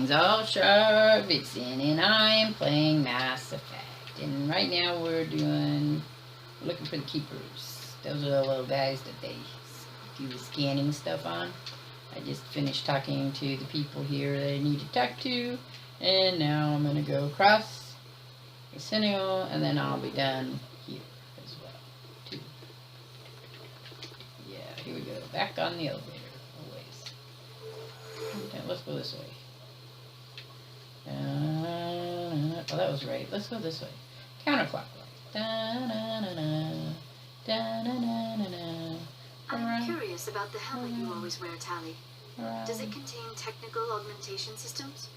Greetings, all Shardvixen, and I am playing Mass Effect. And right now we're looking for the keepers. Those are the little guys that they do the scanning stuff on. I just finished talking to the people here that I need to talk to, and now I'm going to go across the Citadel, and then I'll be done here as well, too. Yeah, here we go. Back on the elevator. Okay, let's go this way. Oh, that was right. Let's go this way. Counterclockwise. I'm curious about the helmet you always wear, Tali. Does it contain technical augmentation systems?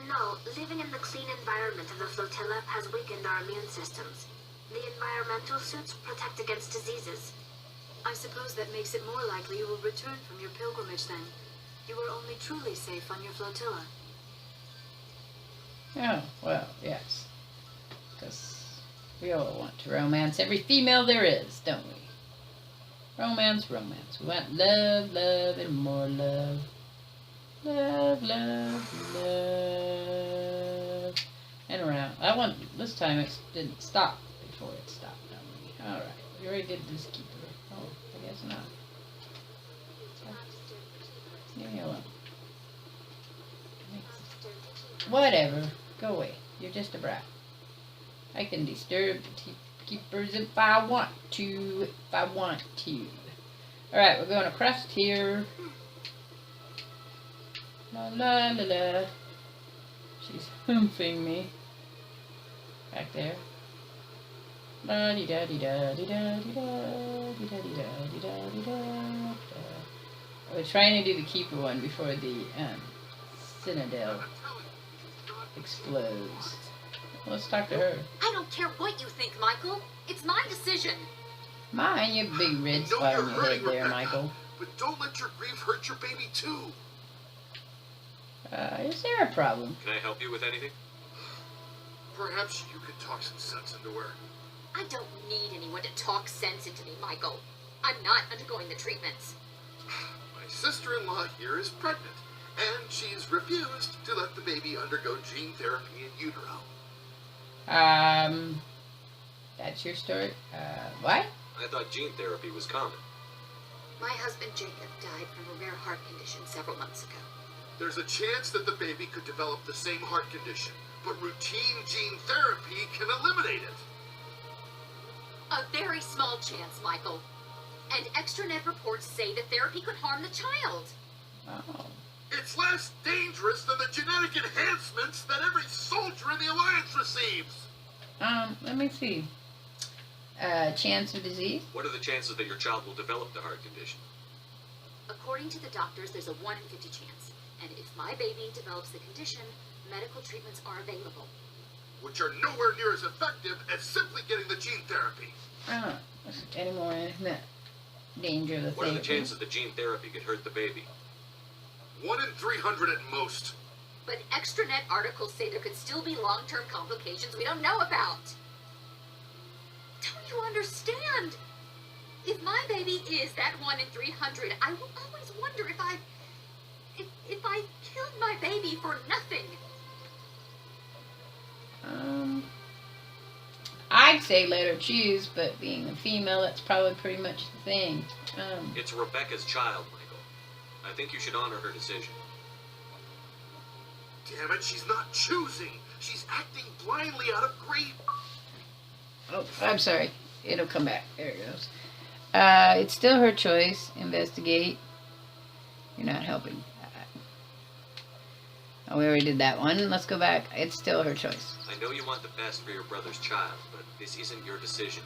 No, living in the clean environment of the flotilla has weakened our immune systems. The environmental suits protect against diseases. I suppose that makes it more likely you will return from your pilgrimage then. You are only truly safe on your flotilla. Oh, well, yes. Because we all want to romance every female there is, don't we? Romance, romance. We want love, love, and more love. Love, love, love. And around. This time it didn't stop before it stopped on me. Alright, we already did this keeper. Oh, I guess not. Leave me alone. Whatever. Go away. You're just a brat. I can disturb the keepers if I want to. Alright, we're going across here. La la la la. She's humping me. Back there. La di da di da di da di da di da di da di da di da. We're trying to do the keeper one before the Citadel explodes. Let's talk to her. I don't care what you think, Michael. It's my decision. Mine, you big red spot on your head there, Michael. But don't let your grief hurt your baby too. Is there a problem? Can I help you with anything? Perhaps you could talk some sense into her. I don't need anyone to talk sense into me, Michael. I'm not undergoing the treatments. My sister-in-law here is pregnant, and she's refused to let the baby undergo gene therapy in utero. That's your story? What? I thought gene therapy was common. My husband Jacob died from a rare heart condition several months ago. There's a chance that the baby could develop the same heart condition, but routine gene therapy can eliminate it. A very small chance, Michael. And extranet reports say that therapy could harm the child. Oh. It's less dangerous than the genetic enhancements that every soldier in the Alliance receives. Let me see. Chance of disease? What are the chances that your child will develop the heart condition? According to the doctors, there's a 1 in 50 chance. And if my baby develops the condition, medical treatments are available. Which are nowhere near as effective as simply getting the gene therapy. Any more danger of the What are the chances that gene therapy could hurt the baby? 1 in 300 at most. But extranet articles say there could still be long-term complications we don't know about. Don't you understand? If my baby is that 1 in 300, I will always wonder if I killed my baby for nothing. I'd say let her choose, but being a female, that's probably pretty much the thing. It's Rebecca's child, Michael. I think you should honor her decision. Damn it, she's not choosing. She's acting blindly out of grief. Oh, I'm sorry. It'll come back. There it goes. It's still her choice. Investigate. You're not helping. Oh, we already did that one. Let's go back. It's still her choice. I know you want the best for your brother's child, but this isn't your decision.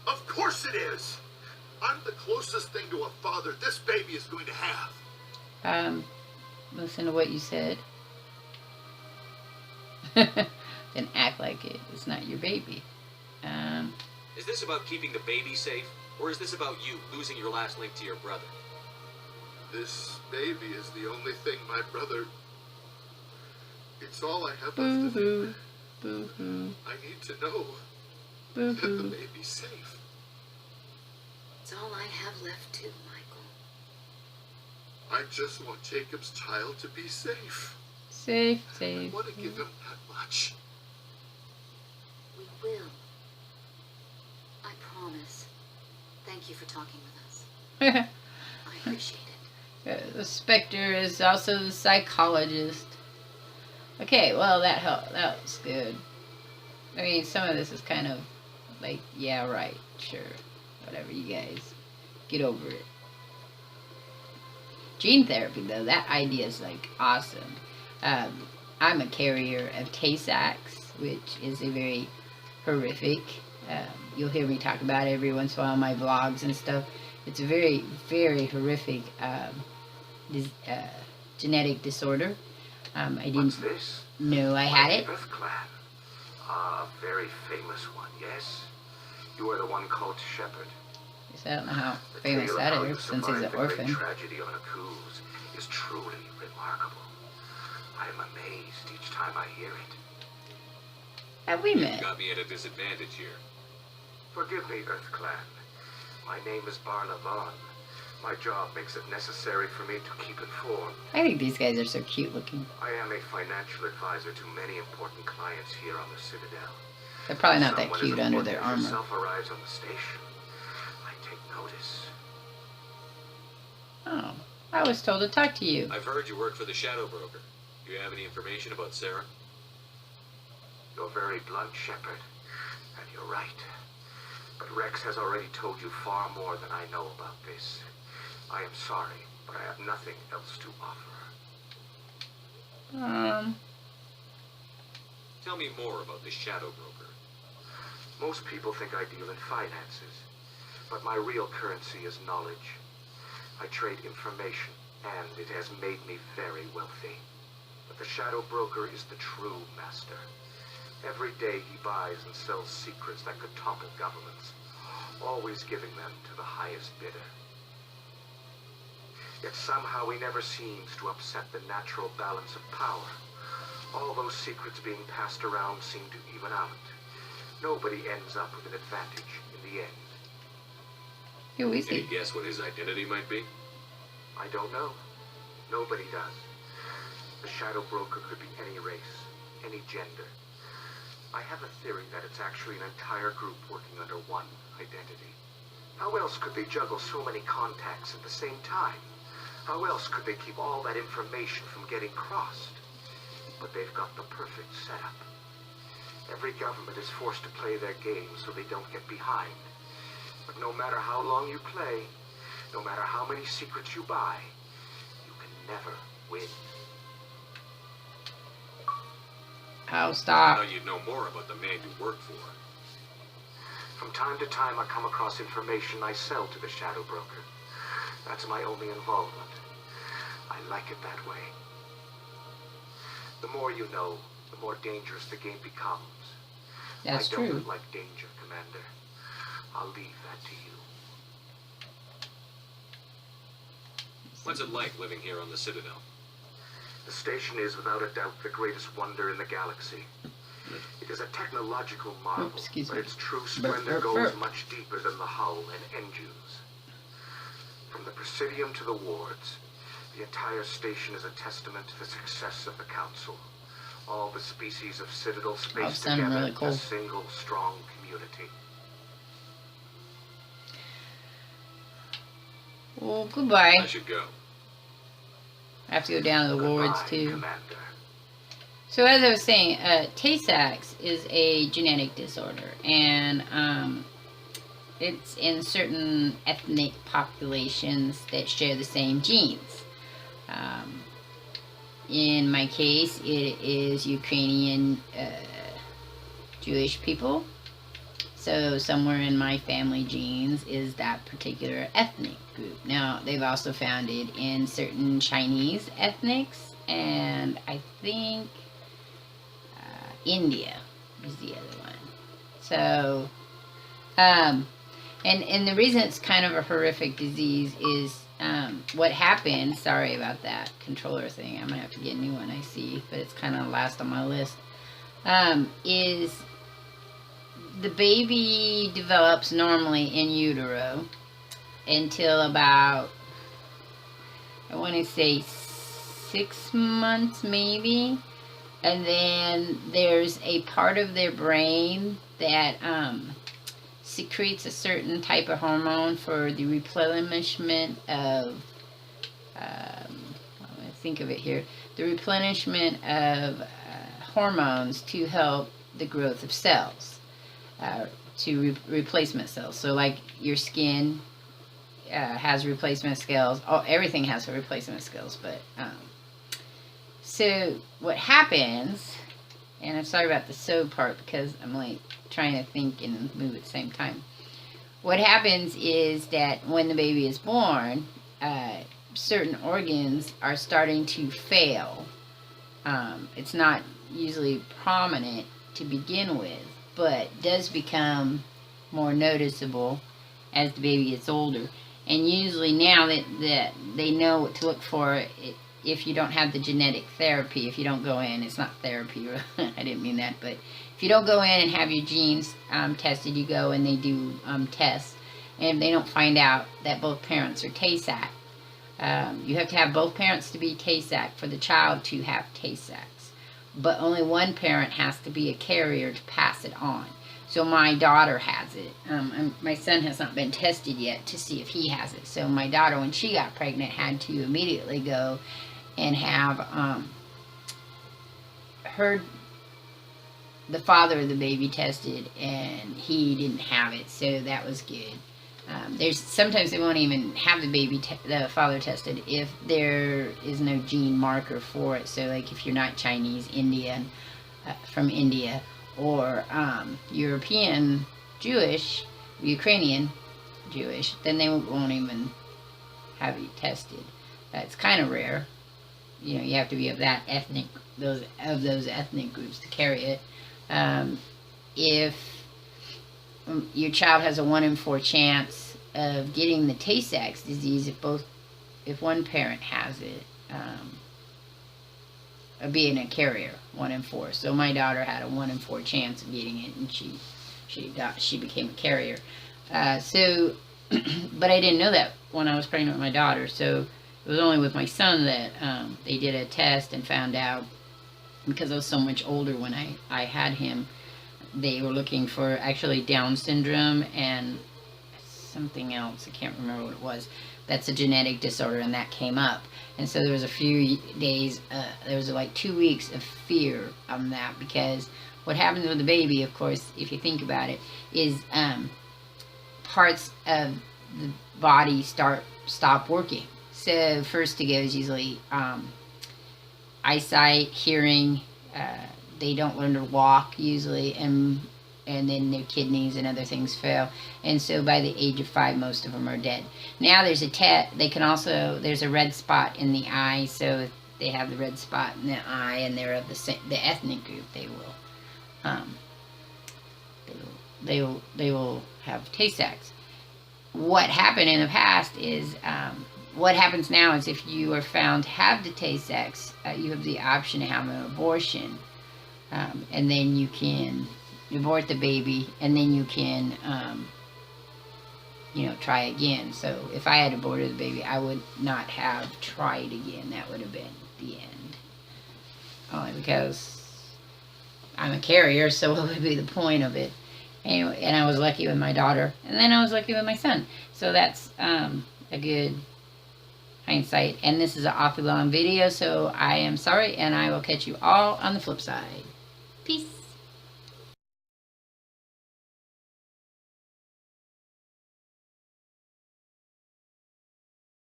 Of course it is. I'm the closest thing to a father this baby is going to have. Listen to what you said. Then act like it's not your baby. Is this about keeping the baby safe, or is this about you losing your last link to your brother? This baby is the only thing my brother... It's all I have left to do. Boo-hoo. I need to know that the baby's safe. It's all I have left too, Michael. I just want Jacob's child to be safe. Safe. I want to give him that much. We will. I promise. Thank you for talking with us. I appreciate it. The Spectre is also the psychologist. Okay, well that helped. That was good. I mean, some of this is kind of like, yeah, right, sure, whatever, you guys get over it. Gene therapy, though, that idea is like awesome. I'm a carrier of Tay-Sachs, which is a very horrific. You'll hear me talk about it every once in a while in my vlogs and stuff. It's a very, very horrific genetic disorder. I didn't know I had it. Clan. A very famous one, yes? You are the one called Shepard. Yes, I don't know how famous that is, since he's an orphan. The tragedy on a cruise is truly remarkable. I am amazed each time I hear it. Have we met? You got me at a disadvantage here. Forgive me, Earth Clan. My name is Barla Vaughn. My job makes it necessary for me to keep informed. I think these guys are so cute looking. I am a financial advisor to many important clients here on the Citadel. They're probably not that Someone cute as under their important as armor. yourself arrives on the station. I take notice. Oh, I was told to talk to you. I've heard you work for the Shadow Broker. Do you have any information about Sarah? You're very blunt, Shepard, and you're right. But Rex has already told you far more than I know about this. I am sorry, but I have nothing else to offer. Tell me more about the Shadow Broker. Most people think I deal in finances, but my real currency is knowledge. I trade information, and it has made me very wealthy. But the Shadow Broker is the true master. Every day he buys and sells secrets that could topple governments, always giving them to the highest bidder. Yet somehow he never seems to upset the natural balance of power. All those secrets being passed around seem to even out. Nobody ends up with an advantage in the end. Who is Any he? guess what his identity might be? I don't know. Nobody does. The Shadow Broker could be any race, any gender. I have a theory that it's actually an entire group working under one identity. How else could they juggle so many contacts at the same time? How else could they keep all that information from getting crossed? But they've got the perfect setup. Every government is forced to play their game so they don't get behind. But no matter how long you play, no matter how many secrets you buy, you can never win. Oh, I stop. thought you'd know more about the man you work for. From time to time, I come across information I sell to the Shadow Broker. That's my only involvement. I like it that way. The more you know, the more dangerous the game becomes. That's I true. don't like danger, Commander. I'll leave that to you. What's it like living here on the Citadel? The station is without a doubt the greatest wonder in the galaxy. It is a technological marvel, Oops, excuse but me. its true splendor goes much deeper than the hull and engines. From the Presidium to the wards, the entire station is a testament to the success of the Council. All the species of Citadel spaced sounded together really cool. in a single, strong community. Well, goodbye. I should go. I have to go down to the wards Goodbye, too. Commander. So as I was saying, Tay-Sachs is a genetic disorder, and it's in certain ethnic populations that share the same genes. In my case, it is Ukrainian Jewish people. So somewhere in my family genes is that particular ethnic group. Now, they've also found it in certain Chinese ethnics, and I think India is the other one. So, and the reason it's kind of a horrific disease is what happened, sorry about that controller thing, I'm going to have to get a new one, I see, but it's kind of last on my list, is the baby develops normally in utero until about I want to say 6 months maybe. And then there's a part of their brain that secretes a certain type of hormone for the replenishment of, I'm going to think of it here, the replenishment of hormones to help the growth of cells, to replacement cells. So like your skin has replacement cells. Oh, everything has replacement cells, but so what happens, and I'm sorry about the sew part because I'm like trying to think and move at the same time. What happens is that when the baby is born, certain organs are starting to fail. It's not usually prominent to begin with, but does become more noticeable as the baby gets older. And usually now that they know what to look for, if you don't have the genetic therapy, if you don't go in, it's not therapy, I didn't mean that, but if you don't go in and have your genes tested, you go and they do tests, and if they don't find out that both parents are Tay-Sachs, you have to have both parents to be Tay-Sachs for the child to have Tay-Sachs, but only one parent has to be a carrier to pass it on. So my daughter has it. My son has not been tested yet to see if he has it. So my daughter, when she got pregnant, had to immediately go and have the father of the baby tested, and he didn't have it, so that was good. There's sometimes they won't even have the father tested if there is no gene marker for it. So like if you're not Chinese, Indian, from India, or European Jewish, Ukrainian Jewish, then they won't even have you tested. It's kind of rare. You know, you have to be of that ethnic, those ethnic groups to carry it. If your child has a 1 in 4 chance of getting the Tay-Sachs disease, if one parent has it, of being a carrier, 1 in 4. So my daughter had a 1 in 4 chance of getting it, and she became a carrier. But I didn't know that when I was pregnant with my daughter. So it was only with my son that they did a test and found out, because I was so much older when I had him. They were looking for actually Down syndrome and something else. I can't remember what it was. That's a genetic disorder, and that came up. And so there was a few days, there was like 2 weeks of fear on that, because what happens with the baby, of course, if you think about it, is parts of the body stop working. So first to go is usually eyesight, hearing. They don't learn to walk usually, and then their kidneys and other things fail. And so by the age of 5, most of them are dead. Now there's there's a red spot in the eye, so if they have the red spot in the eye and they're of the ethnic group, they will have Tay-Sachs. What happened in the past is, what happens now is if you are found to have the Tay-Sachs, you have the option to have an abortion, and then you can abort the baby, and then you can try again. So if I had aborted the baby, I would not have tried again. That would have been the end. Only because I'm a carrier, so what would be the point of it? Anyway, and I was lucky with my daughter, and then I was lucky with my son. So that's a good hindsight. And this is an awfully long video, so I am sorry, and I will catch you all on the flip side. Peace.